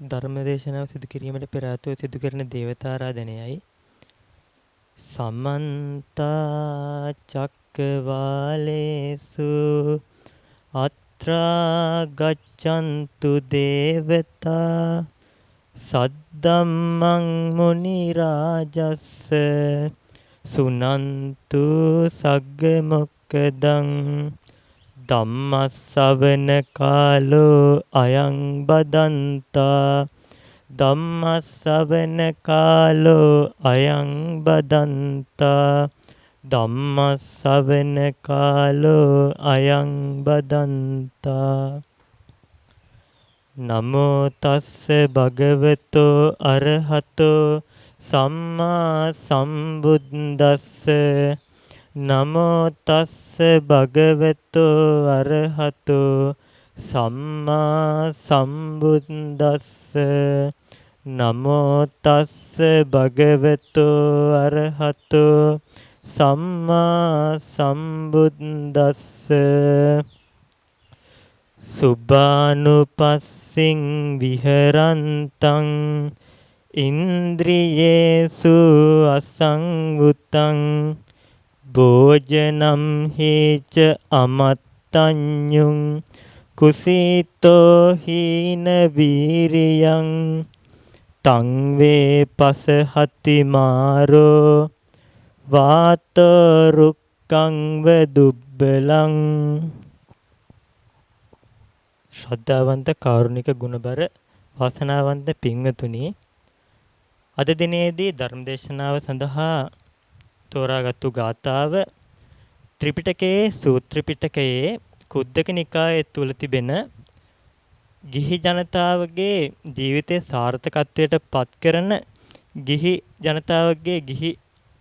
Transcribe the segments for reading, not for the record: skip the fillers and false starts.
ධර්මදේශනාව සිදු කිරීමට පෙර ආතුව සිදු කරන දේවතාරාධනයයි. සමන්ත චක්කවාලේසු අත්‍රා ගච්ඡන්තු දේවතා සද්දම්මං මුනි රාජස්ස සුනන්තු සග්ග මොක්කදං ධම්මස්සවන කාලෝ අයං බදන්තා ධම්මස්සවන කාලෝ අයං බදන්තා ධම්මස්සවන කාලෝ අයං බදන්තා නමෝ තස්ස භගවතෝ අරහතෝ සම්මා සම්බුද්දස්ස නමෝ තස්ස භගවතෝ අරහතෝ සම්මා සම්බුද්දස්ස නමෝ තස්ස භගවතෝ අරහතෝ සම්මා සම්බුද්දස්ස සුභානුපස්සින් විහරන්තං ඉන්ද්‍රියේසු අසංගුතං භෝජනම් හේච අමත්තඤ්ඤුං කුසීතෝ හීන වීරියං තං වේ පසහති මාරෝ වාතෝ රුක්ඛං වදුබ්බලං. ශ්‍රද්ධාවන්ත කාරුණික ගුණබර වාසනාවන්ත පින්වතුනි, අද දිනේදී ධර්මදේශනාව සඳහා තෝරාගත්තු ගාථාව ත්‍රිපිටකයේ සූත්‍ර පිටකයේ කුද්දක නිකායේ තුල තිබෙන ගිහි ජනතාවගේ ජීවිතයේ සාර්ථකත්වයට පත් කරන ගිහි ජනතාවගේ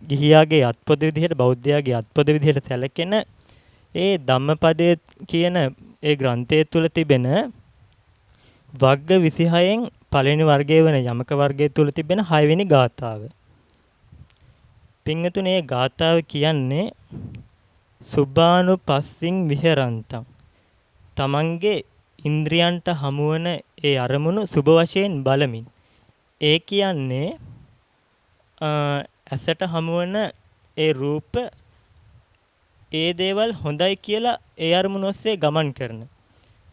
ගිහියාගේ අත්පොද විදිහට බෞද්ධයාගේ අත්පොද විදිහට සැලකෙන ඒ ධම්මපදයේ කියන ඒ ග්‍රන්ථය තුල තිබෙන වග්ග 26න් පළවෙනි වර්ගයේ වන යමක වර්ගය තුල තිබෙන 6 වෙනි ගාථාව. පින්වතුනි, මේ ගාථාව කියන්නේ සුභානුපස්සින් විහරන්තං. තමන්ගේ ඉන්ද්‍රියන්ට හමුවන ඒ අරමුණු සුභ වශයෙන් බලමින්. ඒ කියන්නේ ඇසට හමුවන ඒ රූප ඒ දේවල් හොඳයි කියලා ඒ අරමුණ ඔස්සේ ගමන් කරන.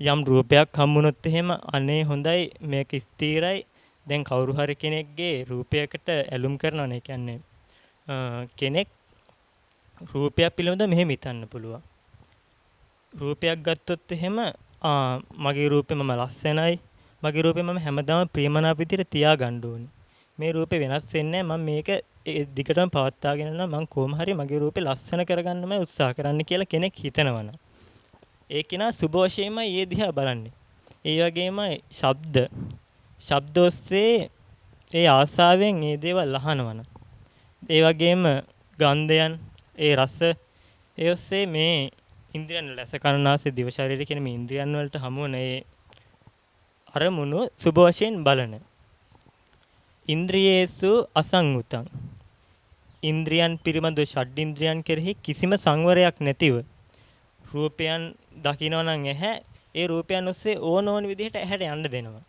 යම් රූපයක් හම්බුනොත් එහෙම අනේ හොඳයි මේක ස්ථිරයි. දැන් කවුරු හරි කෙනෙක්ගේ රූපයකට ඇලුම් කරනවා නේ. කියන්නේ කෙනෙක් රූපයක් පිළිබඳව මෙහෙම හිතන්න පුළුවන්. රූපයක් ගත්තොත් එහෙම මගේ රූපේ මම ලස්සනයි. මගේ රූපේ මම හැමදාම ප්‍රියමනාප විදිහට තියාගන්න ඕනේ. මේ රූපේ වෙනස් වෙන්නේ නැහැ. මම මේක දිගටම පවත්වාගෙන යනවා. මම කොහොම හරි මගේ රූපේ ලස්සන කරගන්නමයි උත්සාහ කරන්න කියලා කෙනෙක් හිතනවනම් ඒ කෙනා සුභ වශයෙන්මයි ඒ දිහා බලන්නේ. ඒ වගේමයි ශබ්ද ඔස්සේ ඒ ආසාවෙන් මේ දේවල් අහනවනම් ඒ වගේම ගන්ධයන් ඒ රස ඒ ඔස්සේ මේ ඉන්ද්‍රියන් ලැස කරනාසේ දිව ශරීරය කියන මේ ඉන්ද්‍රියන් වලට හමු වන ඒ අරමුණු සුභ වශයෙන් බලන. ඉන්ද්‍රියේසු අසංගුතං. ඉන්ද්‍රියන් පිරිමදු ෂඩ්ඉන්ද්‍රියන් කෙරෙහි කිසිම සංවරයක් නැතිව රූපයන් දකිනවා නම් ඒ රූපයන් ඔස්සේ ඕන විදිහට ඇහැට යන්න දෙනවා.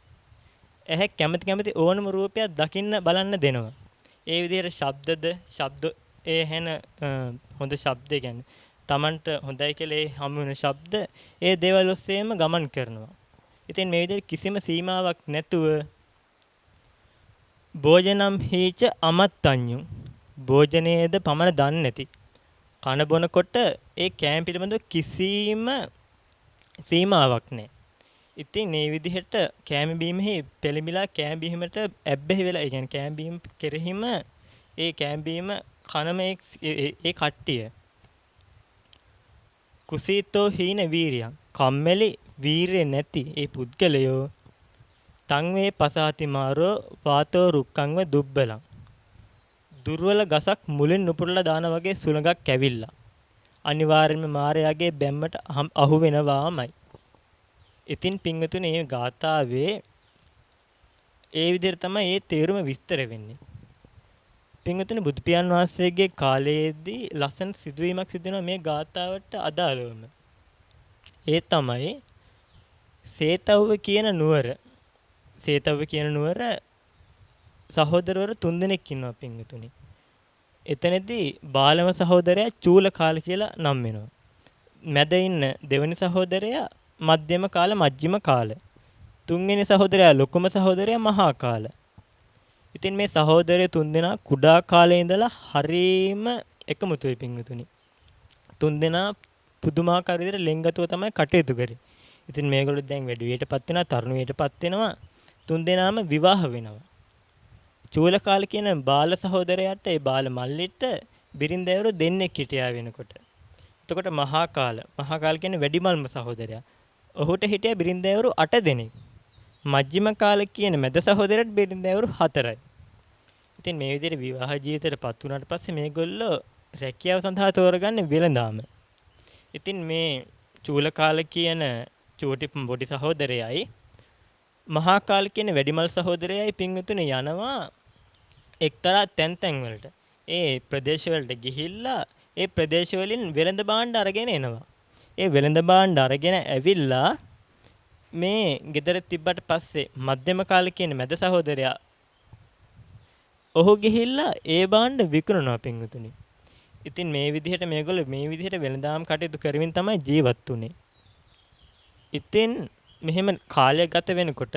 ඇහැ කැමති ඕනම රූපයක් දකින්න බලන්න දෙනවා. ඒ විදිහට ශබ්ද ඒ හැන හොඳ ශබ්ද කියන්නේ Tamanට හොඳයි කියලා ඒ හමු වෙන ශබ්ද ඒ දේවල් ඔස්සේම ගමන් කරනවා. ඉතින් මේ විදිහට කිසිම සීමාවක් නැතුව භෝජනම් හීච අමත්තඤ්ඤුං. භෝජනයේද පමණ දන්නේ නැති. කන බොනකොට ඒ කෑම පිළිබඳව කිසිම සීමාවක් නැහැ. ඉතින් මේ විදිහට කෑම බීමෙහි පෙළඹිලා කෑම බීමට ඇබ්බැහි වෙලා, ඒ කියන්නේ කෑම බීම කෙරෙහිම ඒ කෑම බීම කනම ඒ කට්ටිය. කුසීතෝ හීන වීරියං. කම්මැලි වීරිය නැති ඒ පුද්ගලයෝ තං වේ පසාති මාරෝ වාතෝ රුක්ඛංව දුබ්බලං. දුර්වල ගසක් මුලින් නුපුරලා දාන වගේ සුළඟක් ඇවිල්ලා අනිවාර්යයෙන්ම මාරයාගේ බැම්මට අහු වෙනවාමයි. ඉතින් පින්වතුනි, මේ ගාථාවේ ඒ විදිහට තමයි මේ තේරුම විස්තර වෙන්නේ. පින්වතුනි, බුදු පියාණන් වහන්සේගේ කාලයේදී ලස්සන සිදුවීමක් සිදු වෙනවා මේ ගාථාවට අදාළවම. ඒ තමයි සේතව්ව කියන නුවර. සේතව්ව කියන නුවර සහෝදරවරු 3 දෙනෙක් ඉන්නවා පින්වතුනි. එතනදී බාලම සහෝදරයා චූලකාල කියලා නම් වෙනවා. මැද ඉන්න දෙවෙනි සහෝදරයා මධ්‍යම කාල මජ්ක්‍ධිම කාල. තුන්වෙනි සහෝදරයා ලොකුම සහෝදරයා මහා කාල. ඉතින් මේ සහෝදරයෝ 3 දෙනා කුඩා කාලේ ඉඳලා හරීම එකමුතුයි පින්වතුනි. 3 දෙනා පුදුමාකාර විදිහට ලෙන්ගතුව තමයි කටයුතු කරේ. ඉතින් මේගොල්ලෝ දැන් වැඩි වියටපත් වෙනවා, තරුණ වියටපත් වෙනවා. 3 දෙනාම විවාහ වෙනවා. චූලකාල කියන බාල සහෝදරයාට ඒ බාල මල්ලිට බිරින්දෑවරු දෙන්නෙක් හිටියා වෙනකොට. එතකොට මහා කාල කියන්නේ වැඩිමල්ම සහෝදරයා. ඔහුට හිටියා බිරින්දෑවරු 8 දෙනෙක්. මජ්ක්‍ධිම කාල කියන මැද සහෝදරයාට බිරින්දෑවරු 4යි. ඉතින් මේ විදිහට විවාහ ජීවිතයටපත් වුණාට පස්සේ මේගොල්ලෝ රැකියාව සඳහා තෝරගන්නේ වෙළඳාම. ඉතින් මේ චූලකාල කියන චූටි පොඩි සහෝදරයයි මහා කාල කියන වැඩිමල් සහෝදරයයි පින්වතුනි යනවා එක්තරා තැන් වලට. ඒ ප්‍රදේශ වලට ගිහිල්ලා ඒ ප්‍රදේශ වලින් වෙළඳ භාණ්ඩ අරගෙන එනවා. ඒ වෙළඳ භාණ්ඩ අරගෙන ඇවිල්ලා මේ ගෙදර තිබ්බට පස්සේ මධ්‍යම කාල කියන මැද සහෝදරයා ඔහු ගිහිල්ලා ඒ භාණ්ඩ විකුණනවා පින්වතුනි. ඉතින් මේ විදිහට මේගොල්ලෝ මේ විදිහට වෙළඳාම් කටයුතු කරමින් තමයි ජීවත් වුනේ. ඉතින් මෙහෙම කාලය ගත වෙනකොට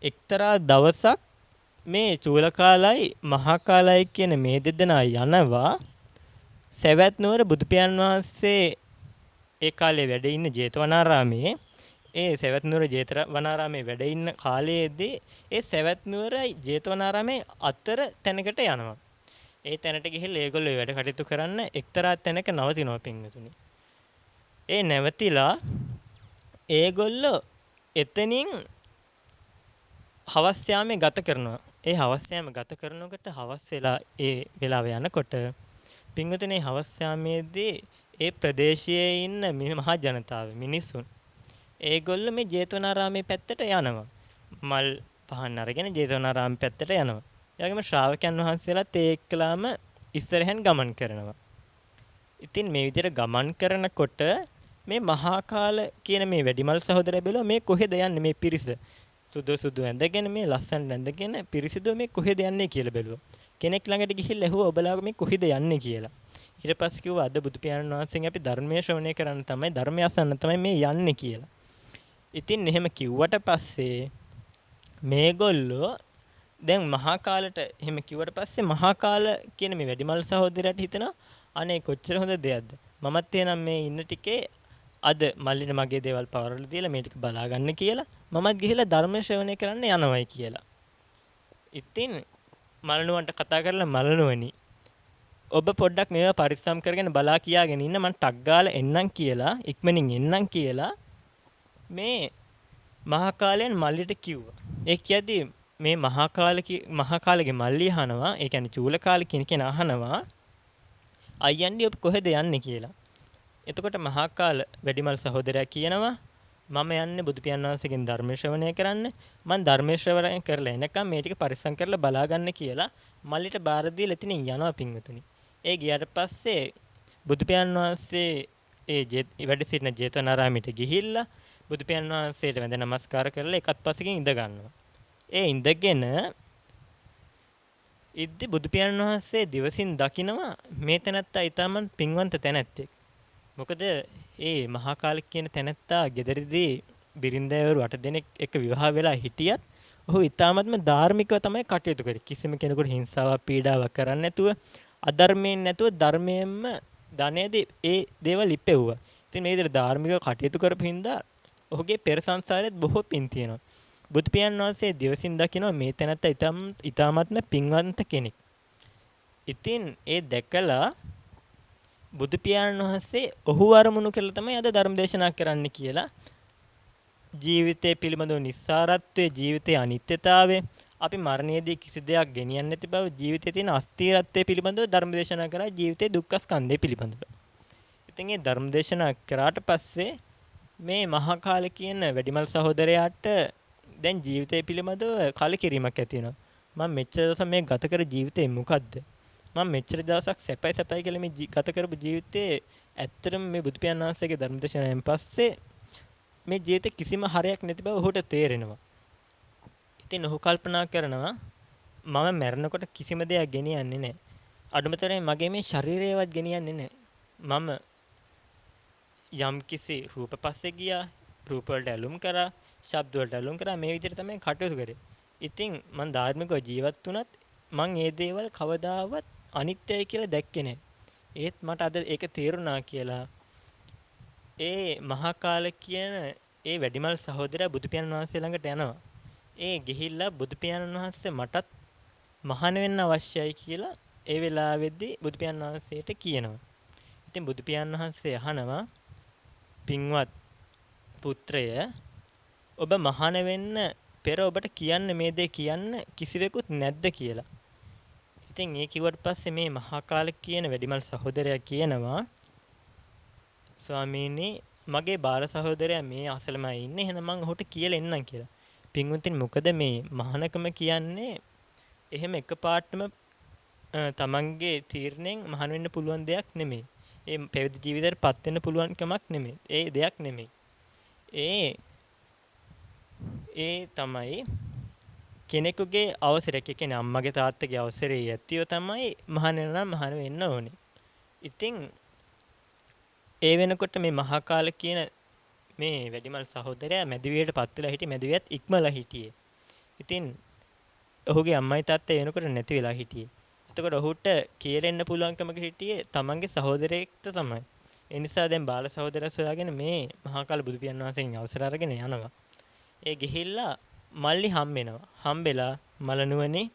එක්තරා දවසක් මේ චූලකාලයි මහා කාලයි කියන මේ දෙදෙනා යනවා සවැත් නුවර බුදු පියාණන් වහන්සේ ඒ කාලේ වැඩ ඉන්න ජේතවනාරාමේ ඒ සවැත් නුවර ජේතවනාරාමේ වැඩ ඉන්න කාලයේදී ඒ සවැත් නුවරයි ජේතවනාරාමේ අතර තැනකට යනවා. ඒ තැනට ගිහිල්ලා ඒගොල්ලෝ වැඩ කටයුතු කරන්න එක්තරා තැනක නවතිනවා පින්වතුනි. ඒ නැවතිලා ඒගොල්ලෝ එතනින් හවස් යාමේ ගත කරනවා. ඒ හවස් යාම ගත කරනකොට හවස් වෙලා ඒ වෙලාව යනකොට පින්වතුනි හවස් යාමේදී ඒ ප්‍රදේශයේ ඉන්න මහා ජනතාව මිනිසුන් ඒගොල්ලෝ මේ ජේතවනාරාමේ පැත්තට යනවා. මල් පහන් අරගෙන ජේතවනාරාමේ පැත්තට යනවා. ඒ වගේම ශ්‍රාවකයන් වහන්සේලාත් ඒ එක්කලාම ඉස්සරහෙන් ගමන් කරනවා. ඉතින් මේ විදිහට ගමන් කරනකොට මේ මහා කාල කියන මේ වැඩිමල් සහෝදරයා බැලුවා මේ කොහෙද යන්නේ මේ පිරිස. සුදු ඇඳගෙන මේ ලස්සන ඇඳගෙන පිරිසිදු මේ කොහෙද යන්නේ කියලා බැලුවා. කෙනෙක් ළඟට ගිහිල්ලා ඇහුවා ඔබලාගේ මේ කොහෙද යන්නේ කියලා. ඊට පස්සේ කිව්වා අද බුදු පියාණන් වහන්සේගෙන් අපි ධර්මයේ ශ්‍රවණය කරන්න තමයි ධර්මය අසන්න තමයි මේ යන්නේ කියලා. ඉතින් එහෙම කිව්වට පස්සේ මේගොල්ලෝ දැන් මහා කාලට එහෙම කිව්වට පස්සේ මහා කාල කියන මේ වැඩිමල් සහෝදරයාට හිතෙනවා අනේ කොච්චර හොඳ දෙයක්ද. මමත් එනම් මේ ඉන්න ටිකේ අද මල්ලින මගේ දේවල් පවරලා දීලා මේ ටික බලා ගන්න කියලා මමත් ගිහිල්ලා ධර්ම ශ්‍රවණය කරන්න යනවායි කියලා. ඉතින් මලනුවන්ට කතා කරලා මලනුවනි ඔබ පොඩ්ඩක් මේවා පරිස්සම් කරගෙන බලා කියාගෙන ඉන්න මං ටක් ගාලා එන්නම් කියලා ඉක්මනින් එන්නම් කියලා මේ මහා කාලයෙන් මල්ලිට කිව්වා. ඒ කියද්දි මේ මහා කාලගේ මල්ලි අහනවා ඒ කියන්නේ චූල කාලේ කෙනා අහනවා අයියන්ඩි ඔබ කොහෙද යන්නේ කියලා. එතකොට මහා කාල වැඩිමල් සහෝදරයා කියනවා මම යන්නේ බුදු පියාණන් වහන්සේගෙන් ධර්ම ශ්‍රවණය කරන්න. මම ධර්ම ශ්‍රවණය කරලා එනකම් මේ ටික පරිස්සම් කරලා බලා ගන්න කියලා මල්ලිට බාර දීලා එතනින් යනවා පින්වතුනි. ඒ ගියාට පස්සේ බුදු පියාණන් වහන්සේ වැඩ සිටින ජේතවනාරාමයට ගිහිල්ලා බුදු පියාණන් වහන්සේට වැඳ නමස්කාර කරලා එකත් පස්සකින් ඉඳ ගන්නවා. ඒ ඉඳගෙන ඉද්දි බුදු පියාණන් වහන්සේ දිවසින් දකිනවා මේ තැනැත්තා ඊටමන් පින්වන්ත තැනැත්තෙක්. මොකද ඒ මහා කාලික කියන තැනැත්තා ගෙදරදී බිරින්දෑවරු 8 දෙනෙක් එක්ක විවාහ වෙලා හිටියත් ඔහු ඊටාත්ම ධාර්මිකව තමයි කටයුතු කරේ. කිසිම කෙනෙකුට හිංසාවක් පීඩාවක් කරන්නේ නැතුව අධර්මයෙන් නැතුව ධර්මයෙන්ම ධනෙදී ඒ දේවල් ඉපෙව්වා. ඉතින් මේ විදිහට ධාර්මිකව කටයුතු කරපු හින්දා ඔහුගේ පෙර සංසාරෙත් බොහෝ පින් තියෙනවා. බුදු පියාණන් වහන්සේ දිවසින් දකිනවා මේ තැනැත්තා ඊටාත්ම පින්වන්ත කෙනෙක්. ඉතින් ඒ දැකලා බුදු පියාණන් වහන්සේ ඔහු අරමුණු කරලා තමයි අද ධර්ම දේශනා කරන්න කියලා ජීවිතය පිළිබඳව නිස්සාරත්වයේ ජීවිතයේ අනිත්‍යතාවය අපි මරණයේදී කිසි දෙයක් ගෙනියන්නේ නැති බව ජීවිතයේ තියෙන අස්තිරත්වය පිළිබඳව ධර්ම දේශනා කරා ජීවිතයේ දුක්ඛ ස්කන්ධය පිළිබඳව. ඉතින් මේ ධර්ම දේශනා කරාට පස්සේ මේ මහා කාල කියන වැඩිමල් සහෝදරයාට දැන් ජීවිතය පිළිබඳව කලකිරීමක් ඇති වෙනවා. මම මෙච්චර දවස් මේ ගත කර ජීවිතේ මොකද්ද? මම මෙච්චර දවසක් සැපයි කියලා මේ ගත කරපු ජීවිතේ ඇත්තටම මේ බුදු පියාණන් වහන්සේගේ ධර්ම දේශනාවෙන් පස්සේ මේ ජීවිතේ කිසිම හරයක් නැති බව ඔහුට තේරෙනවා. ඉතින් ඔහු කල්පනා කරනවා මම මැරෙනකොට කිසිම දෙයක් ගෙනියන්නේ නැහැ. අඩුමතරමේ මගේ මේ ශරීරයවත් ගෙනියන්නේ නැහැ. මම යම් කිසි රූප පස්සේ ගියා, රූප වලට ඇලුම් කරා, ශබ්ද වලට ඇලුම් කරා, මේ විදිහට තමයි කටයුතු කරේ. ඉතින් මං ධාර්මිකව ජීවත් වුණත් මං ඒ දේවල් කවදාවත් අනිත්‍යයි කියලා දැක්කේ නැහැ. ඒත් මට අද ඒක තේරුණා කියලා ඒ මහා කාල කියන ඒ වැඩිමල් සහෝදරයා බුදු පියාණන් වහන්සේ ළඟට යනවා. ඒ ගිහිල්ලා බුදු පියාණන් වහන්සේ මටත් මහාන වෙන්න අවශ්‍යයි කියලා ඒ වෙලාවේදී බුදු පියාණන් වහන්සේට කියනවා. ඉතින් බුදු පියාණන් වහන්සේ අහනවා පින්වත් පුත්‍රය ඔබ මහාන වෙන්න පෙර ඔබට කියන්න මේ දේ කියන්න කිසිවෙකුත් නැද්ද කියලා. ඉතින් ඒ කිව්වට පස්සේ මේ මහා කාල කියන වැඩිමල් සහෝදරයා කියනවා ස්වාමීනි මගේ බාල සහෝදරයා මේ අසලමයි ඉන්නේ එහෙනම් මං ඔහුට කියලා එන්නම් කියලා. පින්වුතුනි මොකද මේ මහානකම කියන්නේ එහෙම එකපාරටම තමන්ගේ තීරණයෙන් මහාන වෙන්න පුළුවන් දෙයක් නෙමෙයි. ඒ පැවිදි ජීවිතයට පත් වෙන්න පුළුවන් කමක් නෙමෙයි. ඒ දෙයක් නෙමෙයි. ඒ තමයි කෙනෙකුගේ අවසරයක්. ඒ කියන්නේ අම්මගේ තාත්තගේ අවසරය ඇතිව තමයි මහාන වෙනවා මහාන වෙන්න ඕනේ. ඉතින් ඒ වෙනකොට මේ මහා කාල කියන මේ වැඩිමල් සහෝදරයා මැදිවියට පත් වෙලා හිටියේ මැදිවියත් ඉක්මලා හිටියේ. ඉතින් ඔහුගේ අම්මයි තාත්තයි වෙනකොට නැති වෙලා හිටියේ. එතකොට ඔහුට කියලෙන්න පුළුවන්කමක හිටියේ තමන්ගේ සහෝදරයෙක්ට තමයි. ඒ නිසා දැන් බාල සහෝදරයා සොයාගෙන මේ මහා කාල බුදු පියාණන් වහන්සේගෙන් අවසර අරගෙන යනවා. ඒ ගිහිල්ලා මල්ලි හම්බෙනවා. හම්බෙලා මලනුවනේ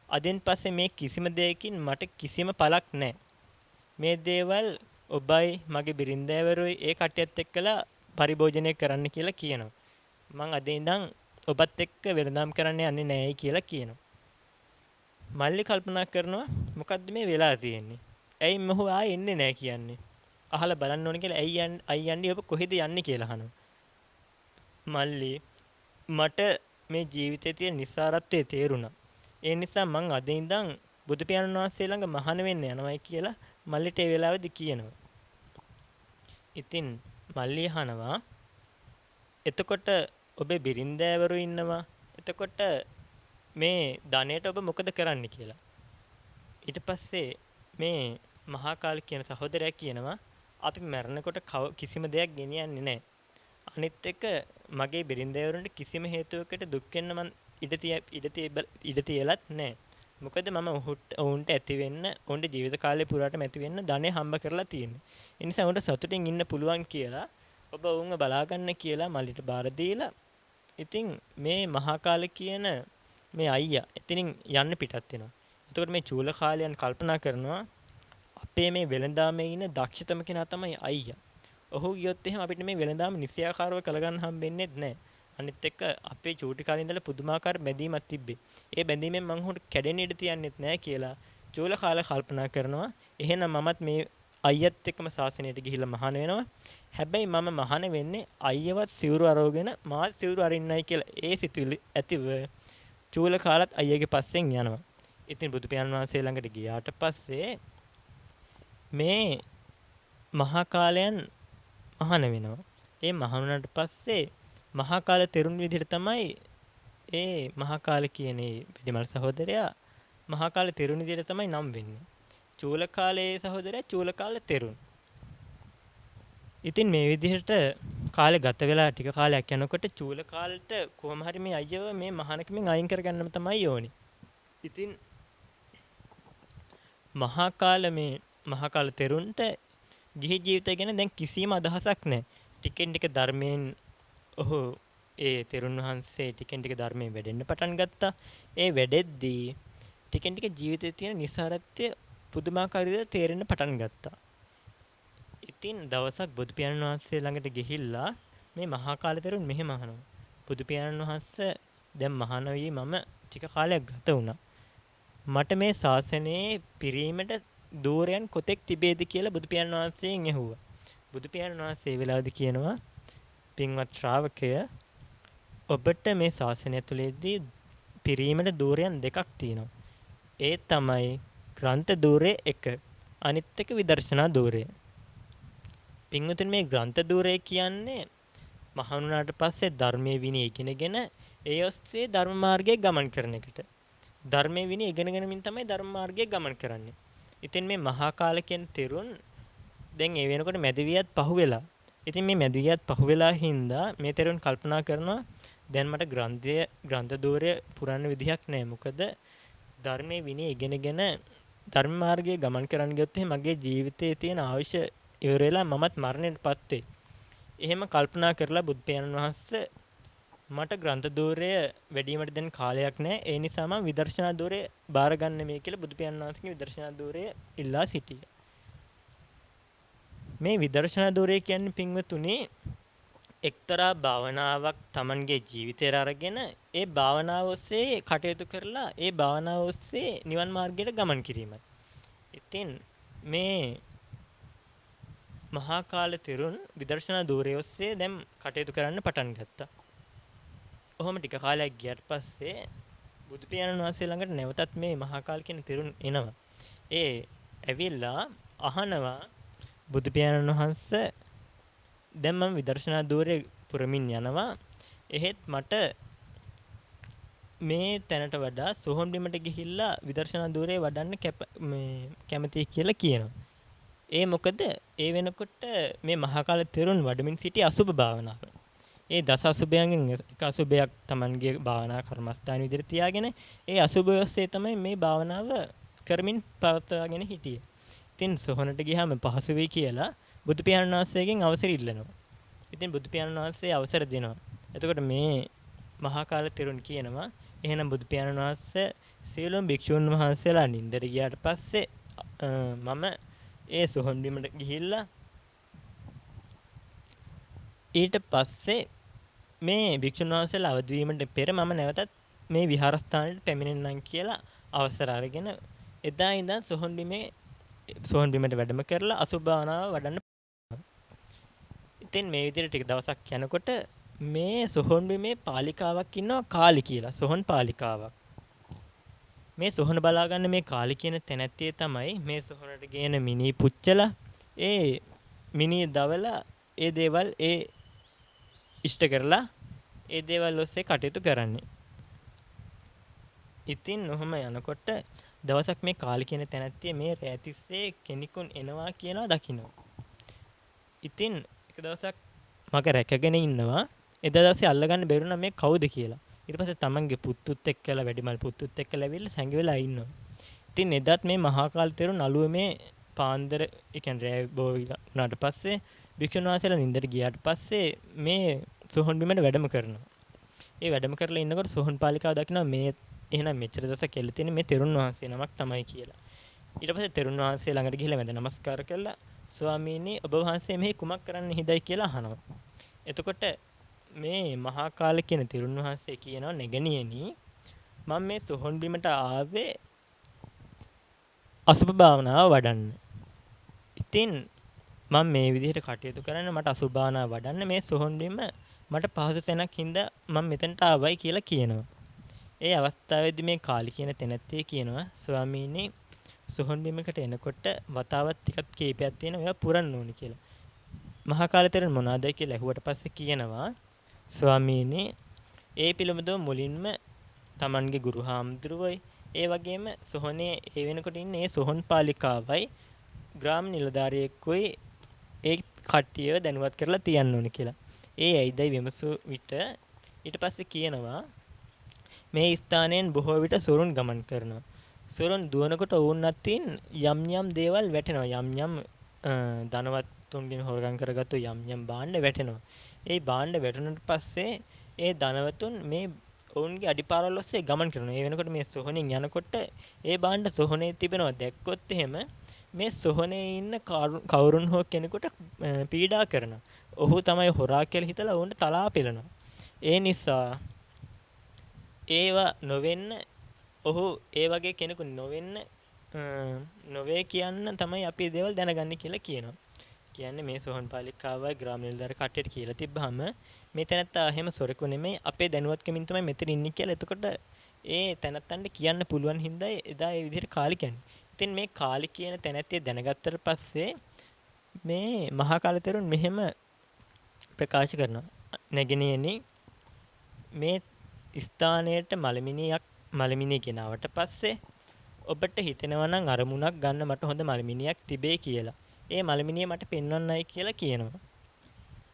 අදින් පස්සේ මේ කිසිම දෙයකින් මට කිසිම පළක් නැහැ. මේ දේවල් ඔබයි මගේ බිරින්දෑවරුයි ඒ කට්ටියත් එක්කලා පරිභෝජනය කරන්න කියලා කියනවා. මං අද ඉඳන් ඔබත් එක්ක වෙළඳාම් කරන්න යන්නේ නැහැයි කියලා කියනවා. මල්ලි කල්පනා කරනවා මොකද්ද මේ වෙලා තියෙන්නේ? ඇයි මොහු ආයේ එන්නේ නැහැ කියන්නේ? අහලා බලන්න ඕනේ කියලා ඇයි යන්නේ ඔබ කොහෙද යන්නේ කියලා අහනවා. මල්ලි මට මේ ජීවිතයේ තියෙන නිස්සාරත්වයේ තේරුණා. ඒ නිසා මං අද ඉඳන් බුදු පියාණන් වහන්සේ ළඟ මහාන වෙන්න යනවායි කියලා මල්ලිට ඒ වෙලාවේදී කියනවා. ඉතින් මල්ලි අහනවා එතකොට ඔබේ බිරින්දෑවරු ඉන්නවා. එතකොට මේ ධනයට ඔබ මොකද කරන්න කියලා. ඊට පස්සේ මේ මහා කාල කියන සහෝදරයා කියනවා අපි මැරෙනකොට කිසිම දෙයක් ගෙනියන්නේ නැහැ. අනිත් එක මගේ බිරින්දෑවරුන්ට කිසිම හේතුවකට දුක් වෙන්න මං ඉඩ තියලත් නැහැ. මොකද මම ඔවුන්ට ඇති වෙන්න ඔවුන්ට ජීවිත කාලය පුරාටම ඇති වෙන්න ධනෙ හම්බ කරලා තියෙන්නේ. ඒ නිසා ඔවුන්ට සතුටින් ඉන්න පුළුවන් කියලා ඔබ ඔවුන්ව බලා ගන්න කියලා මල්ලිට බාර දීලා ඉතින් මේ මහා කාල කියන මේ අයියා එතනින් යන්න පිටත් වෙනවා. එතකොට මේ චූල කාලයන් කල්පනා කරනවා අපේ මේ වෙළඳාමේ ඉන්න දක්ෂතම කෙනා තමයි අයියා. ඔහු ගියොත් එහෙම අපිට මේ වෙළඳාම නිසියාකාරව කරගන්න හම්බෙන්නේ නැහැ. අනිත් එක්ක අපේ චූටි කාලේ ඉඳලා පුදුමාකාර බැඳීමක් තිබ්බේ. ඒ බැඳීමෙන් මං උන්ට කැඩෙන්න ඉඩ තියන්නෙත් නැහැ කියලා චූල කාලේ කල්පනා කරනවා. එහෙනම් මමත් මේ අයියත් එක්කම ශාසනයට ගිහිල්ලා මහාන වෙනවා. හැබැයි මම මහාන වෙන්නේ අයියවත් සිවුරු අරවගෙන මාත් සිවුරු අරින්නයි කියලා ඒ සිතුවිලි ඇතිව චූල කාලත් අයියගේ පස්සෙන් යනවා. ඉතින් බුදු පියාණන් වහන්සේ ළඟට ගියාට පස්සේ මේ මහා කාලයන් මහාන වෙනවා. ඒ මහාන වුණාට පස්සේ මහා කාල තෙරුන් විදිහට තමයි ඒ මහා කාල කියන වැඩිමල් සහෝදරයා මහා කාල තෙරුන් විදිහට තමයි නම් වෙන්නේ. චූල කාලයේ සහෝදරයා චූල කාල තෙරුන්. ඉතින් මේ විදිහට කාලේ ගත වෙලා ටික කාලයක් යනකොට චූල කාලෙට කොහොම හරි මේ අයියව මේ මහානකමින් අයින් කරගන්නම තමයි ඕනේ. ඉතින් මහා කාල තෙරුන්ට ගිහි ජීවිතය ගැන දැන් කිසිම අදහසක් නැහැ. ටිකෙන් ටික ධර්මයෙන් ඔහු ඒ තෙරුන් වහන්සේ ටිකෙන් ටික ධර්මයෙන් වැඩෙන්න පටන් ගත්තා. ඒ වැඩෙද්දී ටිකෙන් ටික ජීවිතයේ තියෙන නිසාරත්වය පුදුමාකාර විදිහට තේරෙන්න පටන් ගත්තා. ඉතින් දවසක් බුදු පියාණන් වහන්සේ ළඟට ගිහිල්ලා මේ මහා කාල තෙරුන් මෙහෙම අහනවා. බුදු පියාණන් වහන්සේ දැන් මහාන වී මම ටික කාලයක් ගත වුණා. මට මේ ශාසනයේ පිරීමට දూరයන් කොතෙක් තිබේද කියලා බුදු පියාණන් වහන්සේගෙන් ඇහුවා. බුදු පියාණන් වහන්සේ ඒ වෙලාවේදී කියනවා පින්වත් ශ්‍රාවකය ඔබට මේ ශාසනය තුළදී පිරීමට දూరයන් දෙකක් තියෙනවා. ඒ තමයි ග්‍රන්ථ දూరය 1 අනිත් එක විදර්ශනා දూరය. පින්වතුනි මේ ග්‍රන්ථ දూరය කියන්නේ මහණුනාට පස්සේ ධර්මයේ විනය ඉගෙනගෙන ඒ ඔස්සේ ධර්ම මාර්ගයේ ගමන් කරන එකට. ධර්මයේ විනය ඉගෙනගෙනමින් තමයි ධර්ම මාර්ගයේ ගමන් කරන්නේ. ඉතින් මේ මහා කාල කියන තෙරුන් දැන් ඒ වෙනකොට මැදවියත් පහුවෙලා. ඉතින් මේ මැදවියත් පහුවෙලා හින්දා මේ තෙරුන් කල්පනා කරනවා දැන් මට ග්‍රන්ථ දෝරය පුරන්න විදිහක් නැහැ. මොකද ධර්මයේ විනය ඉගෙනගෙන ධර්ම මාර්ගයේ ගමන් කරන්න ගියොත් මගේ ජීවිතයේ තියෙන ආයුෂ ඉවර වෙලා මමත් මරණයටපත් වෙයි. එහෙම කල්පනා කරලා බුදු පියාණන් වහන්සේ මට ග්‍රන්ථ දෝරය වැඩිවීමට දැන් කාලයක් නැහැ. ඒ නිසා මම විදර්ශනා දෝරය බාරගන්න මේ කියලා බුදු පියාණන් වහන්සේගේ විදර්ශනා දෝරය ඉල්ලා සිටියා. මේ විදර්ශනා දෝරය කියන්නේ පින්වතුනි එක්තරා භාවනාවක් Tamanගේ ජීවිතයට අරගෙන ඒ භාවනාව ඔස්සේ කටයුතු කරලා ඒ භාවනාව ඔස්සේ නිවන් මාර්ගයට ගමන් කිරීමයි. ඉතින් මේ මහා කාල තෙරුන් විදර්ශනා දෝරය ඔස්සේ දැන් කටයුතු කරන්න පටන් ගත්තා. ඔහොම ටික කාලයක් ගියට පස්සේ බුදු පියාණන් වහන්සේ ළඟට නැවතත් මේ මහා කාල කියන තෙරුන් එනවා. ඒ ඇවිල්ලා අහනවා බුදු පියාණන් වහන්සේ දැන් මම විදර්ශනා දෝරේ පුරමින් යනවා. එහෙත් මට මේ තැනට වඩා සෝහන් බිමට ගිහිල්ලා විදර්ශනා දෝරේ වඩන්න කැමතියි කියලා කියනවා. ඒ මොකද ඒ වෙනකොට මේ මහා කාල තෙරුන් වඩමින් සිටි අසුභ භාවනාව. ඒ දස අසුභයන්ගෙන් එක අසුභයක් Tamanගේ භාවනා කර්මස්ථාන විදිහට තියාගෙන ඒ අසුභය ඔස්සේ තමයි මේ භාවනාව කරමින් පවත්වාගෙන හිටියේ. ඉතින් සොහොනට ගියාම පහසු වෙයි කියලා බුදු පියාණන් වහන්සේගෙන් අවසර ඉල්ලනවා. ඉතින් බුදු පියාණන් වහන්සේ අවසර දෙනවා. එතකොට මේ මහා කාල තෙරුන් කියනවා එහෙනම් බුදු පියාණන් වහන්සේ සියලුම භික්ෂුන් වහන්සේලා නින්දට ගියාට පස්සේ මම ඒ සොහොන් බිමට ගිහිල්ලා ඊට පස්සේ මේ භික්ෂුන් වහන්සේලා අවදි වීමට පෙර මම නැවතත් මේ විහාරස්ථානයට පැමිණෙන්නම් කියලා අවසර අරගෙන එදා ඉඳන් සොහොන් බිමට වැඩම කරලා අසුභ භාවනාව වඩන්න. ඉතින් මේ විදිහට ටික දවසක් යනකොට මේ සොහොන් බිමේ පාලිකාවක් ඉන්නවා කාලි කියලා. සොහොන් පාලිකාවක්. මේ සොහොන බලා ගන්න මේ කාලි කියන තැනැත්තිය තමයි මේ සොහොනට ගේන මිනි පුච්චලා ඒ මිනි දවලා ඒ දේවල් ඉෂ්ට කරලා ඒ දේවල් ඔස්සේ කටයුතු කරන්නේ. ඉතින් ඔහොම යනකොට දවසක් මේ කාලි කියන තැනැත්තිය මේ රැතිස්සේ කෙනෙකුන් එනවා කියනවා දකිනවා. ඉතින් එක දවසක් මග රැකගෙන ඉන්නවා. එදා දවසේ අල්ලගන්න බැරුණා මේ කවුද කියලා. ඊට පස්සේ තමන්ගේ පුතුත් එක්කලා වැඩිමල් පුතුත් එක්කලා ඇවිල්ලා සංගවිලා ඉන්නවා. ඉතින් එදාත් මේ මහා කාල තෙරුන් අලුවේ පාන්දර ඒ කියන්නේ රෑ බෝවිලා උනාට පස්සේ භික්ෂුන් වහන්සේලා නින්දට ගියාට පස්සේ මේ සොහොන් බිමට වැඩම කරනවා. ඒ වැඩම කරලා ඉන්නකොට සොහොන් පාලිකාව දකිනවා මේ එහෙනම් මෙච්චර දවසක් එල්ල තියෙන මේ තෙරුන් වහන්සේ නමක් තමයි කියලා. ඊට පස්සේ තෙරුන් වහන්සේ ළඟට ගිහිල්ලා වැඳ නමස්කාර කළා. ස්වාමීනි ඔබ වහන්සේ මෙහි කුමක් කරන්න හිදයි කියලා අහනවා. එතකොට මේ මහා කාල කියන තෙරුන් වහන්සේ කියනවා නෙගණියනි මම මේ සොහොන් බිමට ආවේ අසුභ භාවනාව වඩන්න. ඉතින් මම මේ විදිහට කටයුතු කරන්න මට අසුභ භාවනාව වඩන්න මේ සොහොන් බිම මට පහසු තැනක් හින්දා මම මෙතනට ආවයි කියලා කියනවා. ඒ අවස්ථාවේදී මේ කාලි කියන තැනැත්තිය කියනවා ස්වාමීනි සොහොන් බිමකට එනකොට වතාවත් ටිකක් කීපයක් තියෙනවා ඒවා පුරන්න ඕනි කියලා. මහා කාල තෙරුන් මොනවාද කියලා ඇහුවට පස්සේ කියනවා ස්වාමීනි ඒ පිළිබඳව මුලින්ම Tamanගේ ගුරු හාමුදුරුවෝයි ඒ වගේම සොහොනේ ඒ වෙනකොට ඉන්නේ ඒ සොහොන් පාලිකාවයි ග්‍රාම නිලධාරියෙකුයි ඒ කට්ටියව දැනුවත් කරලා තියන්න ඕනි කියලා. ඒ ඇයිදයි විමසු විට ඊට පස්සේ කියනවා මේ ස්ථානයෙන් බොහෝ විට සොරුන් ගමන් කරනවා. සොරුන් දුවනකොට ඔවුන් අතින් යම් දේවල් වැටෙනවා. යම් ධනවත්තුන්ගෙන් හොරගම් කරගත්තු යම් භාණ්ඩ වැටෙනවා. ඒ භාණ්ඩ වැටුණාට පස්සේ ඒ ධනවතුන් මේ ඔවුන්ගේ අඩිපාරවල් ඔස්සේ ගමන් කරනවා. ඒ වෙනකොට මේ සොහොනින් යනකොට ඒ භාණ්ඩ සොහොනේ තිබෙනවා දැක්කොත් එහෙම මේ සොහොනේ ඉන්න කවුරුන් හෝ කෙනෙකුට පීඩා කරනවා. ඔහු තමයි හොරා කියලා හිතලා ඔවුන්ට තලා පෙළනවා. ඒ නිසා ඒවා නොවෙන්න ඔහු ඒ වගේ කෙනෙකු නොවේ කියන්න තමයි අපි දේවල් දැනගන්නේ කියලා කියනවා. කියන්නේ මේ සොහොන් පාලිකාවයි ග්‍රාම නිලධාරි කට්ටියට කියලා තිබ්බහම මේ තැනත්තා එහෙම සොරකු නෙමෙයි අපේ දැනුවත්කමින් තමයි මෙතන ඉන්නේ කියලා. එතකොට ඒ තැනත්තන්ට කියන්න පුළුවන් හින්දා එදා ඒ විදිහට කාලි කියන්නේ. ඉතින් මේ කාලි කියන තැනැත්තිය දැනගත්තට පස්සේ මේ මහා කාල තෙරුන් මෙහෙම ප්‍රකාශ කරනවා. නැගණියනි මේ ස්ථානයට මලමිනිය ගෙනාවට පස්සේ ඔබට හිතෙනවා නම් අරමුණක් ගන්න මට හොඳ මලමිනියක් තිබේ කියලා. ඒ මලමිනිය මට පෙන්වන්නයි කියලා කියනවා.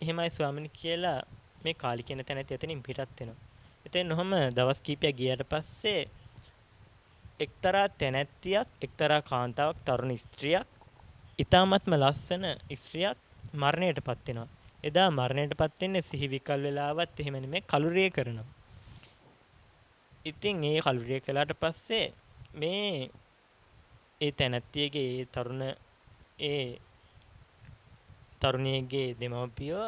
එහෙමයි ස්වාමීනි කියලා මේ කාලි කියන තැනත් එතනින් පිටත් වෙනවා. එතෙන් ඔහම දවස් කීපයක් ගියාට පස්සේ එක්තරා තැනැත්තියක් එක්තරා කාන්තාවක් තරුණ ස්ත්‍රියක් ඊ타මත්ම ලස්සන ස්ත්‍රියක් මරණයටපත් වෙනවා. එදා මරණයටපත් වෙන්නේ සිහි විකල් වෙලාවත් එහෙම නෙමෙයි කලුරිය කරනවා. ඉතින් ඒ කලුරිය කළාට පස්සේ මේ ඒ තැනැත්තියගේ ඒ තරුණියගේ දෙමව්පියෝ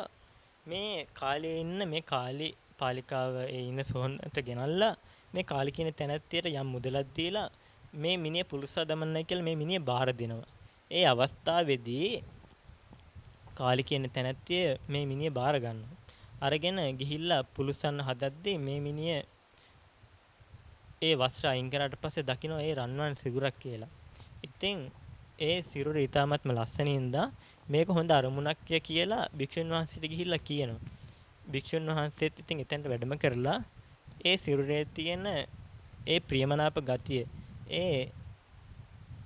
මේ කාලේ ඉන්න මේ කාලි පාලිකාව ඒ ඉන්න සොහොනට ගෙනල්ලා මේ කාලි කියන තැනැත්තියට යම් මුදලක් දීලා මේ මිනිහ පුරුස්සා දමන්නයි කියලා මේ මිනිහ බාර දෙනවා. ඒ අවස්ථාවේදී කාලි කියන තැනැත්තිය මේ මිනිහ බාර ගන්නවා. අරගෙන ගිහිල්ලා පුරුස්සන්න හදද්දී මේ මිනිහ ඒ වස්ත්‍ර අයින් කරාට පස්සේ දකින්න ඒ රන්වන් සිගුරක් කියලා. ඉතින් ඒ සිරුර ඊටාමත්ම ලස්සනින්දා මේක හොඳ අරමුණක් කියලා භික්ෂුන් වහන්සේට ගිහිල්ලා කියනවා. භික්ෂුන් වහන්සේත් ඉතින් එතනට වැඩම කරලා ඒ සිරුරේ තියෙන ඒ ප්‍රියමනාප ගතිය ඒ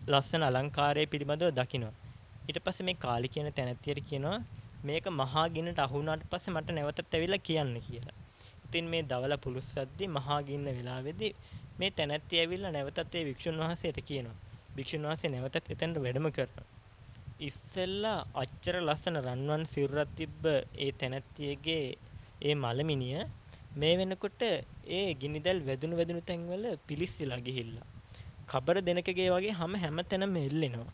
ලස්සන අලංකාරය පිළිබඳව දකිනවා. ඊට පස්සේ මේ කාලි කියන තැනැත්තියට කියනවා මේක මහා ගින්නට අහු වුණාට පස්සේ මට නැවතත් ඇවිල්ලා කියන්න කියලා. ඉතින් මේ දවල පුලුස්සද්දි මහා ගින්න වෙලාවේදී මේ තැනැත්තිය ඇවිල්ලා නැවතත් ඒ භික්ෂුන් වහන්සේට කියනවා. භික්ෂුන් වහන්සේ නැවතත් එතනට වැඩම කරනවා. ඉස්සෙල්ලා අච්චර ලස්සන රන්වන් සිරුරක් තිබ්බ ඒ තැනැත්තියගේ ඒ මලමිනිය මේ වෙනකොට ඒ ගිනිදැල් වැදුණු තැන්වල පිලිස්සලා ගිහිල්ලා කබර දෙනකගේ වගේ හැම තැනම එල්ලෙනවා.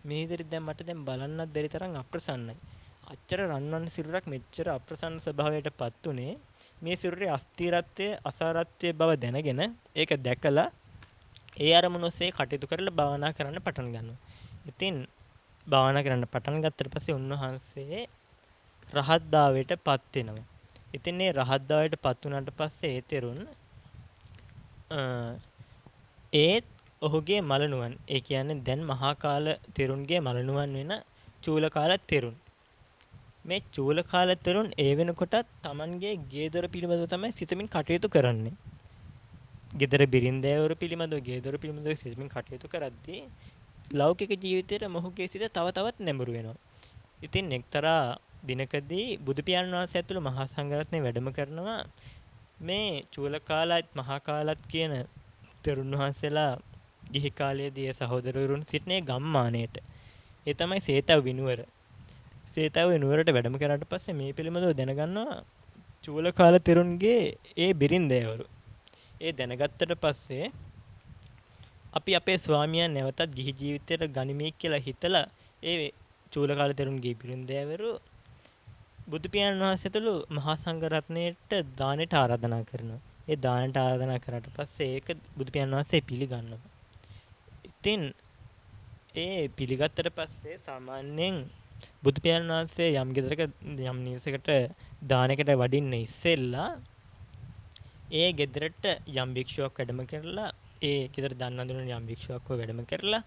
මේ විදිහට දැන් මට දැන් බලන්නත් බැරි තරම් අප්‍රසන්නයි. අච්චර රන්වන් සිරුරක් මෙච්චර අප්‍රසන්න ස්වභාවයටපත් උනේ මේ සිරුරේ අස්තිරත්වය අසාරත්වය බව දැනගෙන ඒක දැකලා ඒ අරමුණ ඔස්සේ කටයුතු කරලා භාවනා කරන්න පටන් ගන්නවා. ඉතින් භාවනා කරන්න පටන් ගත්තට පස්සේ උන්වහන්සේ රහත් භාවයටපත් වෙනවා. ඉතින් මේ රහත් භාවයටපත් වුණාට පස්සේ ඒ තෙරුන් ඒත් ඔහුගේ මලනුවන් ඒ කියන්නේ දැන් මහා කාල තෙරුන්ගේ මලනුවන් වෙන චූලකාල තෙරුන් මේ චූලකාල තෙරුන් ඒ වෙනකොටත් Tamanගේ ගේදොර පිළිබඳව තමයි සිතමින් කටයුතු කරන්නේ. ගෙදර බිරින්දෑවරු පිළිබඳව ගේදොර පිළිබඳව සිතමින් කටයුතු කරද්දී ලෞකික ජීවිතයේ මොහුගේ සිත තව තවත් නැඹුරු වෙනවා. ඉතින් එක්තරා දිනකදී බුදු පියාණන් වහන්සේ ඇතුළු මහා සංඝරත්නය වැඩම කරනවා මේ චූලකාලත් මහා කාලත් කියන තෙරුන් වහන්සේලා ගිහි කාලයේදී සහෝදරවරුන් සිටිනේ ගම්මානයට. ඒ තමයි සේතව විනුවර. සේතව විනුවරට වැඩම කරාට පස්සේ මේ පිළිබඳව දැනගන්නවා චූලකාල තෙරුන්ගේ ඒ බිරින්දෑවරු. ඒ දැනගත්තට පස්සේ අපි අපේ ස්වාමියන් නැවතත් ගිහි ජීවිතයට ගනිමි කියලා හිතලා ඒ චූලකාල තෙරුන්ගේ බිරින්දෑවරු බුදු පියාණන් වහන්සේතුළු මහා සංඝරත්නයට දානෙට ආරාධනා කරනවා. ඒ දානට ආරාධනා කරාට පස්සේ ඒක බුදු පියාණන් වහන්සේ පිළිගන්නවා. ඉතින් ඒ පිළිගත්තට පස්සේ සාමාන්‍යයෙන් බුදු පියාණන් වහන්සේ යම් ගෙදරක යම් නිවසකට දානයකට වඩින්න ඉස්සෙල්ලා ඒ ගෙදරට යම් භික්ෂුවක් වැඩම කරලා ඒ ගෙදර දන් අඳුරන යම් භික්ෂුවක් වැඩම කරලා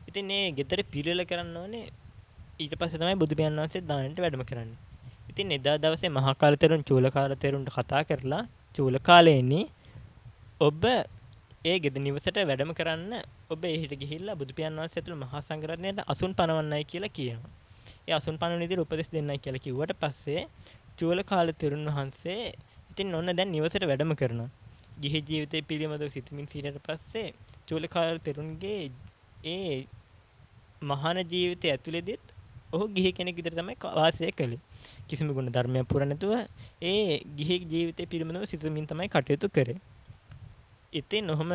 ඉතින් මේ ගෙදර පිළිවෙල කරන්න ඕනේ. ඊට පස්සේ තමයි බුදු පියාණන් වහන්සේ දානට වැඩම කරන්නේ. ඉතින් එදා දවසේ මහා කාල තෙරුන් චූලකාල තෙරුන්ට කතා කරලා චූලකාලේනි ඔබ ඒ ගෙද නිවසට වැඩම කරන්න ඔබ එහිට ගිහිල්ලා බුදු පියාණන් වහන්සේ ඇතුළු මහා සංඝරත්නයට අසුන් පනවන්නයි කියලා කියනවා. ඒ අසුන් පනවන විදිහට උපදෙස් දෙන්නයි කියලා කිව්වට පස්සේ චූලකාල තෙරුන් වහන්සේ ඉතින් ඔන්න දැන් නිවසට වැඩම කරනවා. ගිහි ජීවිතේ පිළිමදව සිතමින් සිටියට පස්සේ චූලකාල තෙරුන්ගේ ඒ මහාන ජීවිතය ඇතුළේදීත් ඔහු ගිහි කෙනෙක් විදිහට තමයි වාසය කළේ. කිසිම ගුණ ධර්මයක් පුර නැතුව ඒ ගිහි ජීවිතේ පිළිමදව සිතමින් තමයි කටයුතු කරේ. ඉතින් ඔහම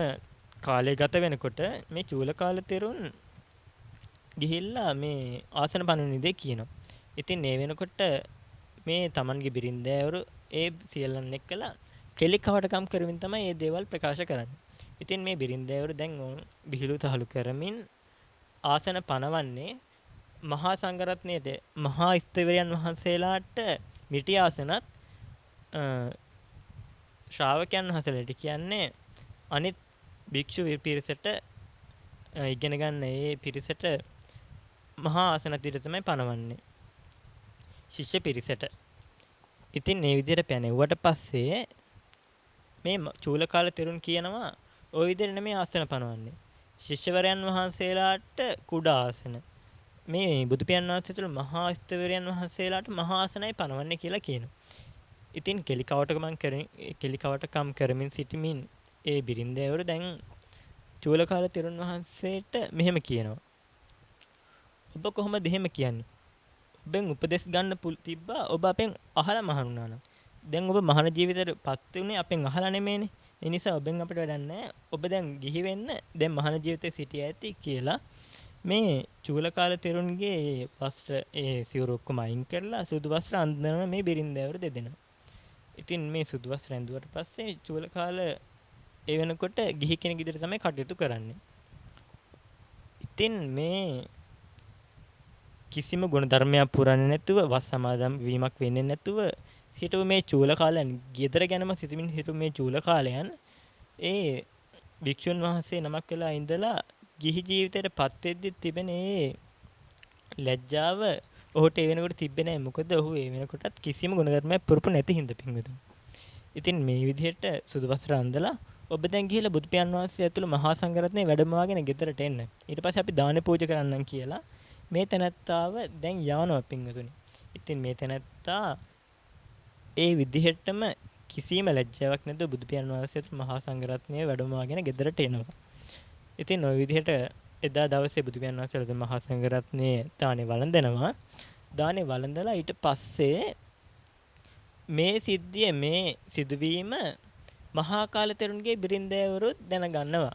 කාලය ගත වෙනකොට මේ චූලකාල තෙරුන් ගිහිල්ලා මේ ආසන පනවන දේ කියනවා. ඉතින් මේ වෙනකොට මේ Tamanගේ බිරින්දෑවරු ඒ සියල්ලන් එක්කලා කෙලිකවටකම් කරමින් තමයි මේ දේවල් ප්‍රකාශ කරන්නේ. ඉතින් මේ බිරින්දෑවරු දැන් බිහිලු තහලු කරමින් ආසන පනවන්නේ මහා සංඝරත්නයේ මහා ස්ථවිරයන් වහන්සේලාට මිටි ආසනත් ශ්‍රාවකයන් වහන්සේලාට කියන්නේ අනිත් භික්ෂු පිරිසට ඉගෙන ගන්න ඒ පිරිසට මහා ආසනත් විදිහට තමයි පනවන්නේ. ශිෂ්‍ය පිරිසට. ඉතින් මේ විදිහට පැනෙව්වට පස්සේ මේ චූලකාල තෙරුන් කියනවා ওই විදිහට නෙමෙයි ආසන පනවන්නේ. ශිෂ්‍යවරයන් වහන්සේලාට කුඩා ආසන. මේ බුදු පියාණන් වහන්සේ තුළ මහා ස්තවරයන් වහන්සේලාට මහා ආසනයි පනවන්නේ කියලා කියනවා. ඉතින් කෙලිකවටකම් කරමින් සිටමින් ඒ බිරින්දෑවරු දැන් චූලකාල තෙරුන් වහන්සේට මෙහෙම කියනවා. ඔබ කොහොමද එහෙම කියන්නේ? ඔබෙන් උපදෙස් ගන්න තිබ්බා ඔබ අපෙන් අහලා මහණුණා නම්. දැන් ඔබ මහණ ජීවිතේටපත් උනේ අපෙන් අහලා නෙමෙයිනේ. ඒ නිසා ඔබෙන් අපිට වැඩක් නැහැ. ඔබ දැන් ගිහි වෙන්න දැන් මහණ ජීවිතේ සිටිය ඇති කියලා මේ චූලකාල තෙරුන්ගේ වස්ත්‍ර ඒ සිවුරු ඔක්කොම අයින් කරලා සුදු වස්ත්‍ර අඳින මේ බිරින්දෑවරු දෙදෙනා. ඉතින් මේ සුදු වස්ත්‍ර ඇඳුවට පස්සේ චූලකාල ඒ වෙනකොට ගිහි කෙනෙක් විදිහට තමයි කටයුතු කරන්නේ. ඉතින් මේ කිසිම ගුණ ධර්මයක් පුරන්නේ නැතුව වස් සමාදම් වීමක් වෙන්නේ නැතුව හිටපු මේ චූලකාලයන් ගෙදර ගැනම සිතමින් හිටපු මේ චූලකාලයන් ඒ වික්ෂුන් වහන්සේ නමක් වෙලා ඉඳලා ගිහි ජීවිතයට පත් වෙද්දි තිබෙන ඒ ලැජ්ජාව ඔහුට ඒ වෙනකොට තිබ්බේ නැහැ. මොකද ඔහු ඒ වෙනකොටත් කිසිම ගුණ ධර්මයක් පුරුපු නැති හින්දා පින්වතුනි. ඉතින් මේ විදිහට සුදු වස්ත්‍ර අඳලා ඔබ දැන් ගිහිල්ලා බුදු පියාණන් වහන්සේ ඇතුළු මහා සංඝරත්නය වැඩමවාගෙන ගෙදරට එන්න. ඊට පස්සේ අපි දාන පූජා කරන්නම් කියලා මේ තැනැත්තාව දැන් යවනවා පින්වතුනි. ඉතින් මේ තැනැත්තා ඒ විදිහටම කිසිම ලැජ්ජාවක් නැතුව බුදු පියාණන් වහන්සේ ඇතුළු මහා සංඝරත්නය වැඩමවාගෙන ගෙදරට එනවා. ඉතින් ওই විදිහට එදා දවසේ බුදු පියාණන් වහන්සේ ඇතුළු මහා සංඝරත්නයේ දානේ වළඳනවා. දානේ වළඳලා ඊට පස්සේ මේ සිද්ධිය මේ සිදුවීම මහා කාල තෙරුන්ගේ බිරින්දෑවරුත් දැනගන්නවා.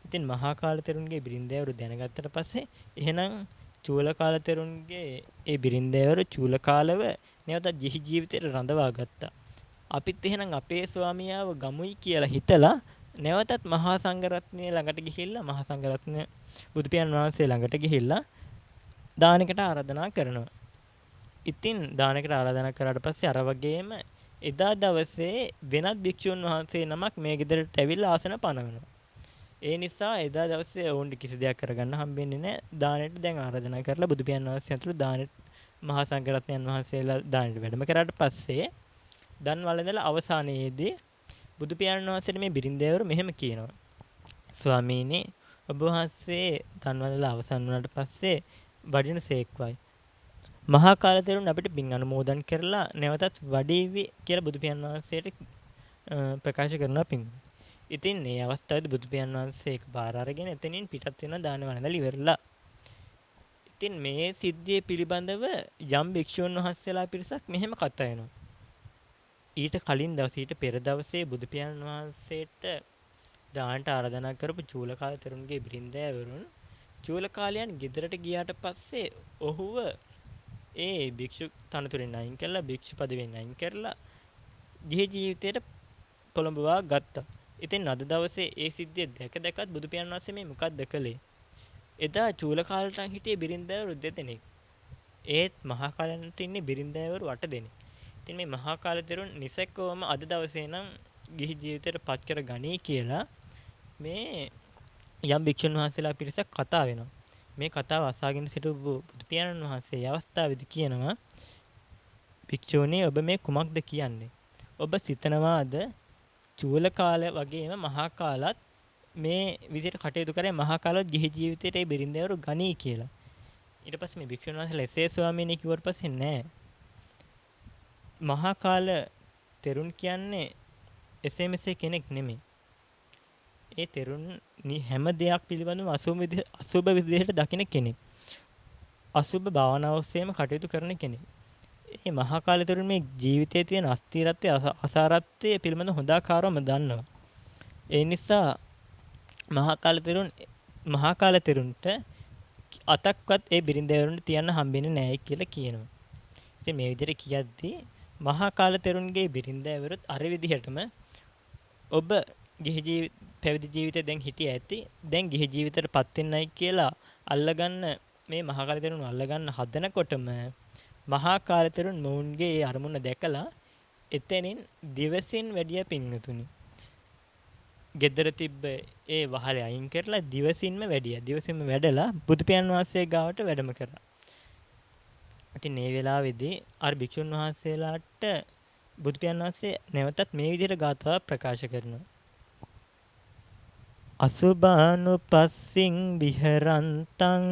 ඉතින් මහා කාල තෙරුන්ගේ බිරින්දෑවරු දැනගත්තට පස්සේ එහෙනම් චූලකාල තෙරුන්ගේ ඒ බිරින්දෑවරු චූලකාලව නැවත ගිහි ජීවිතයට රඳවා ගත්තා. අපිත් එහෙනම් අපේ ස්වාමියාව ගමුයි කියලා හිතලා නැවතත් මහා සංඝරත්නය ළඟට ගිහිල්ලා මහා සංඝරත්නය බුදු පියාණන් වහන්සේ ළඟට ගිහිල්ලා දානකට ආරාධනා කරනවා. ඉතින් දානකට ආරාධනා කරාට පස්සේ අර වගේම එදා දවසේ වෙනත් භික්ෂුන් වහන්සේ නමක් මේ ගෙදරට ඇවිල්ලා ආසන පනවනවා. ඒ නිසා එදා දවසේ ඔවුන්ට කිසි දෙයක් කරගන්න හම්බෙන්නේ නැහැ. දානෙට දැන් ආරාධනා කරලා බුදු පියාණන් වහන්සේ ඇතුළු දානෙට මහා සංඝරත්නයන් වහන්සේලා දානෙට වැඩම කරාට පස්සේ දන් වළඳලා අවසානයේදී බුදු පියාණන් වහන්සේට මේ බිරින්දෑවරු මෙහෙම කියනවා. ස්වාමීනි ඔබ වහන්සේ දන් වළඳලා අවසන් වුණාට පස්සේ වඩින සේක්වයි. මහා කාල තෙරුන් අපිට පින් අනුමෝදන් කරලා නැවතත් වඩීවි කියලා බුදු පියාණන් වහන්සේට ප්‍රකාශ කරනවා පින්. ඉතින් මේ අවස්ථාවේදී බුදු පියාණන් වහන්සේ එකපාර අරගෙන එතනින් පිටත් වෙන දාන වළඳලා ඉවරලා. ඉතින් මේ සිද්ධිය පිළිබඳව යම් භික්ෂුන් වහන්සේලා පිරිසක් මෙහෙම කතා වෙනවා. ඊට කලින් දවසේ ඊට පෙර දවසේ බුදු පියාණන් වහන්සේට දානට ආරාධනා කරපු චූලකාල තෙරුන්ගේ බිරින්දෑවරුන් චූලකාලයන් ගෙදරට ගියාට පස්සේ ඔහුව ඒ භික්ෂු තනතුරෙන් අයින් කරලා භික්ෂු පදවියෙන් අයින් කරලා ගිහි ජීවිතයට පොළඹවා ගත්තා. ඉතින් අද දවසේ ඒ සිද්ධිය දැකත් බුදු පියාණන් වහන්සේ මේ මොකක්ද කළේ? එදා චූලකාලයන් හිටියේ බිරින්දෑවරු දෙදෙනෙක්. ඒත් මහා කාලයන්ට ඉන්නේ බිරින්දෑවරු 8 දෙනෙක්. ඉතින් මේ මහා කාල තෙරුන් නිසැකවම අද දවසේ නම් ගිහි ජීවිතයට පත් කර ගනී කියලා මේ යම් භික්ෂුන් වහන්සේලා පිරිසක් කතා වෙනවා. මේ කතාව අසාගෙන සිටු බුදු පියාණන් වහන්සේ අවස්ථාවේදී කියනවා භික්ෂුණී ඔබ මේ කුමක්ද කියන්නේ? ඔබ සිතනවාද චූල කාලය වගේම මහා කාලත් මේ විදිහට කටයුතු කරේ මහා කාලොත් ගිහි ජීවිතයට ඒ බිරින්දෑවරු ගනී කියලා. ඊට පස්සේ මේ භික්ෂුන් වහන්සේලා එසේ ස්වාමීනි කිව්වට පස්සේ නෑ. මහා කාල තෙරුන් කියන්නේ එසේ මෙසේ කෙනෙක් නෙමෙයි. ඒ තෙරුන් හැම දෙයක් පිළිබඳව අසුබ විදිහට දකින කෙනෙක්. අසුබ භාවනාව ඔස්සේම කටයුතු කරන කෙනෙක්. මේ මහා කාල තෙරුන් මේ ජීවිතයේ තියෙන අස්තිරත්වය අසාරත්වය පිළිබඳව හොඳාකාරවම දන්නවා. ඒ නිසා මහා කාල තෙරුන්ට අතක්වත් ඒ බිරින්දෑවරුන්ට තියන්න හම්බෙන්නේ නැහැ කියලා කියනවා. ඉතින් මේ විදිහට කියද්දී මහා කාල තෙරුන්ගේ බිරින්දෑවරුත් අර විදිහටම ඔබ පැවිදි ජීවිතේ දැන් හිටිය ඇති. දැන් ගිහි ජීවිතයටපත් වෙන්නයි කියලා අල්ලගන්න මේ මහා කාල තෙරුන් අල්ලගන්න හදනකොටම මහා කාල තෙරුන් මොවුන්ගේ ඒ අරමුණ දැකලා එතනින් දිවසින් වැඩිය පින්නතුනි. ගෙදර තිබ්බ ඒ වහලේ අයින් කරලා දිවසින්ම වැඩියා. දිවසින්ම වැඩලා බුදු පියාණන් වහන්සේ ගාවට වැඩම කරා. ඉතින් මේ වෙලාවේදී අර භික්ෂුන් වහන්සේලාට බුදු පියාණන් වහන්සේ නැවතත් මේ විදිහට ගාථා ප්‍රකාශ කරනවා. අසුභානුපස්සින් විහරන්තං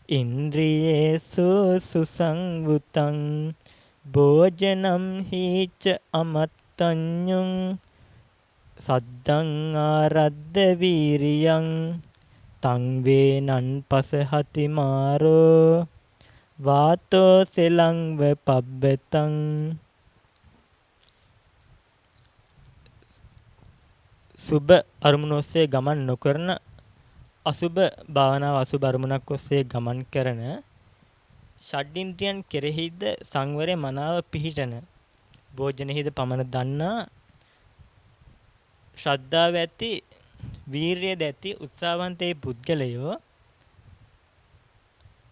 ඉන්ද්‍රියේසු සුසංවුතං භෝජනම් හීච අමත්තඤ්ඤුං සද්දං ආරද්ද වීරියං තං වේනං පසහති මාරෝ වාතෝ සෙලංව පබ්බතං. සුභ අරමුණ ඔස්සේ ගමන් නොකරන අසුභ භාවනාව අසුභ අරමුණක් ඔස්සේ ගමන් කරන ෂඩ්ඉන්ද්‍රියන් කෙරෙහිද සංවරය මනාව පිහිටන භෝජනෙහිද පමණ දන්නා ශ්‍රද්ධාව ඇති වීරියද ඇති උත්සාහවන්තේ පුද්ගලයෝ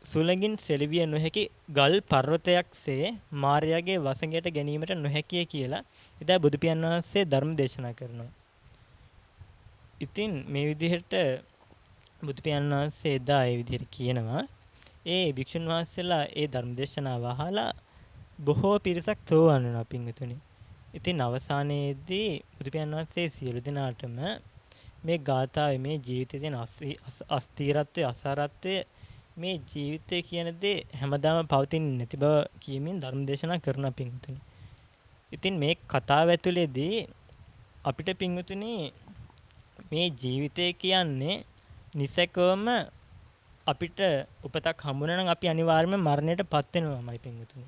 සුළඟින් සෙලවිය නොහැකි ගල් පර්වතයක්සේ මාර්යාගේ වසඟයට ගැනීමට නොහැකිය කියලා එදා බුදු පියාණන් වහන්සේ ධර්ම දේශනා කරනවා. ඉතින් මේ විදිහට බුදු පියාණන් වහන්සේ එදා ඒ විදිහට කියනවා. ඒ භික්ෂුන් වහන්සේලා ඒ ධර්ම දේශනාව අහලා බොහෝ පිරිසක් සෝවාන් වෙනවා පින්විතුනි. ඉතින් අවසානයේදී බුදු පියාණන් වහන්සේ සියලු දෙනාටම මේ ගාථාවේ මේ ජීවිතයේ තියෙන අස්ථීරත්වය අසාරත්වය මේ ජීවිතය කියන දේ හැමදාම පවතින්නේ නැති බව කියමින් ධර්ම දේශනා කරන පින්විතුනි. ඉතින් මේ කතාව ඇතුලේදී අපිට පින්විතුනි මේ ජීවිතය කියන්නේ නිසකවම අපිට උපතක් හම්බුනා නම් අපි අනිවාර්යයෙන්ම මරණයට පත් වෙනවාමයි පින්විතුනි.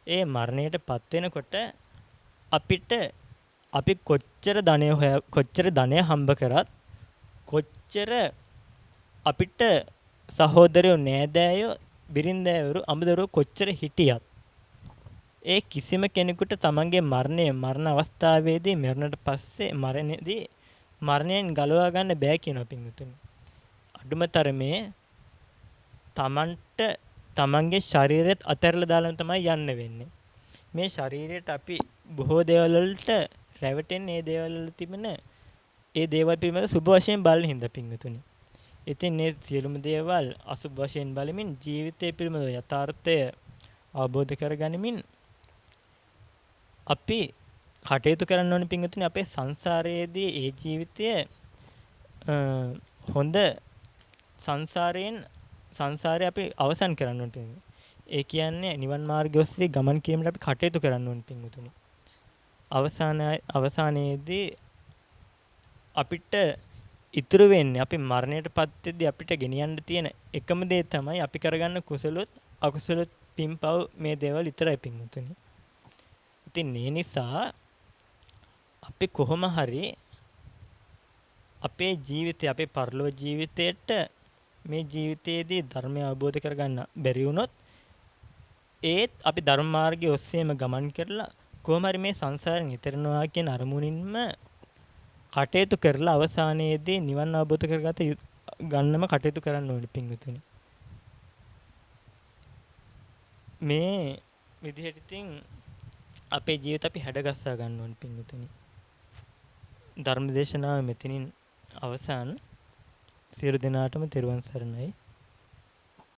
ඒ මරණයට පත් වෙනකොට අපිට අපි කොච්චර ධනය හම්බ කරත් කොච්චර අපිට සහෝදරයෝ නෑදෑයෝ බිරින්දෑවරු අමුදරුවෝ කොච්චර හිටියත් ඒ කිසිම කෙනෙකුට තමන්ගේ මරණ අවස්ථාවේදී මරණයට පස්සේ මරණයෙන් ගලවා ගන්න බෑ කියනවා පින්විතුනි. අඩුම තරමේ තමන්ට තමන්ගේ ශරීරයත් අතහැරලා දාලා තමයි යන්න වෙන්නේ. මේ ශරීරයට අපි බොහෝ දේවල් වලට රැවටෙන්නේ ඒ දේවල් වල තිබෙන ඒ දේවල් පිළිබඳ සුබ වශයෙන් බලන හින්දා පින්විතුනි. ඉතින් මේ සියලුම දේවල් අසුබ වශයෙන් බලමින් ජීවිතය පිළිබඳ යථාර්ථය අවබෝධ කරගනිමින් අපි කටයුතු කරන්න ඕනේ පින්විතුනි. අපේ සංසාරයේදී ඒ ජීවිතය හොඳ සංසාරය අපි අවසන් කරන්න ඕනේ පින්විතුනි. ඒ කියන්නේ නිවන් මාර්ගය ඔස්සේ ගමන් කිරීමට අපි කටයුතු කරන්න ඕනේ පින්විතුනි. අවසානයේදී අපිට ඉතුරු වෙන්නේ අපි මරණයටපත් වෙද්දී අපිට ගෙනියන්න තියෙන එකම දේ තමයි අපි කරගන්න කුසලොත් අකුසලොත් පින්පව් මේ දේවල් විතරයි පින්විතුනි. ඉතින් ඒ නිසා අපි කොහොම හරි අපේ ජීවිතය අපේ පරලෝක ජීවිතයට මේ ජීවිතයේදී ධර්මය අවබෝධ කරගන්න බැරි වුණොත් ඒත් අපි ධර්ම මාර්ගයේ ඔස්සේම ගමන් කරලා කොහොම හරි මේ සංසාරයෙන් ඈතරනවා කියන අරමුණින්ම කටයුතු කරලා අවසානයේදී නිවන් අවබෝධ කරගත ගන්නම කටයුතු කරන්න ඕනේ පින්විතුනි. මේ විදිහට ඉතින් අපේ ජීවිත අපි හැඩගස්සා ගන්න ඕනේ පින්විතුනි. ධර්ම දේශනාව මෙතනින් අවසන්. සියලු දෙනාටම තෙරුවන් සරණයි.